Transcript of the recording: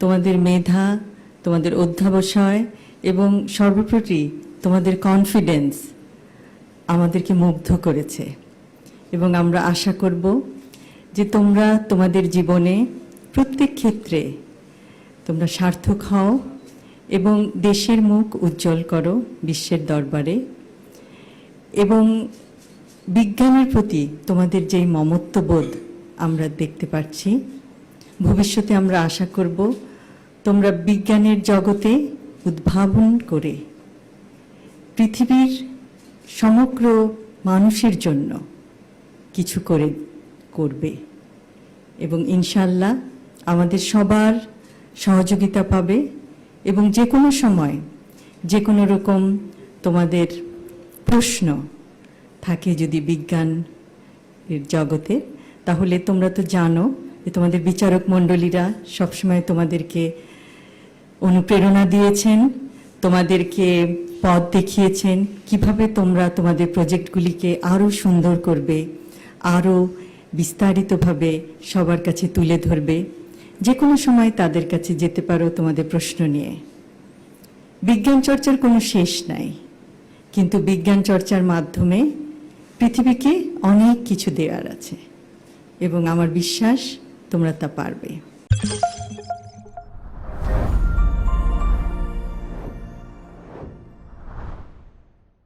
তোমাদের মেধা, তোমাদের অধ্যবসায় এবং সর্বোপরি তোমাদের কনফিডেন্স আমাদেরকে মুগ্ধ করেছে। এবং আমরা আশা করব যে তোমরা তোমাদের জীবনে প্রত্যেক ক্ষেত্রে তোমরা সার্থক হও এবং দেশের মুখ উজ্জ্বল করো বিশ্বের দরবারে। এবং বিজ্ঞানের প্রতি তোমাদের যেই মমত্ববোধ আমরা দেখতে পাচ্ছি, ভবিষ্যতে আমরা আশা করব তোমরা বিজ্ঞানের জগতে উদ্ভাবন করে পৃথিবীর সমগ্র মানুষের জন্য কিছু করবে এবং ইনশাআল্লাহ আমাদের সবার সহযোগিতা পাবে। এবং যে কোনো সময় যে কোনো রকম তোমাদের প্রশ্ন থাকে যদি বিজ্ঞানের জগতে, তাহলে তোমরা তো জানো যে তোমাদের বিচারক মণ্ডলীরা সবসময় তোমাদেরকে অনুপ্রেরণা দিয়েছেন, তোমাদেরকে পথ দেখিয়েছেন কিভাবে তোমরা তোমাদের প্রজেক্টগুলিকে আরও সুন্দর করবে, আরও বিস্তারিতভাবে সবার কাছে তুলে ধরবে। যে কোনো সময় তাদের কাছে যেতে পারো তোমাদের প্রশ্ন নিয়ে। বিজ্ঞান চর্চার কোনো শেষ নাই, কিন্তু বিজ্ঞান চর্চার মাধ্যমে পৃথিবীকে অনেক কিছু দেওয়ার আছে এবং আমার বিশ্বাস তোমরা তা পারবে।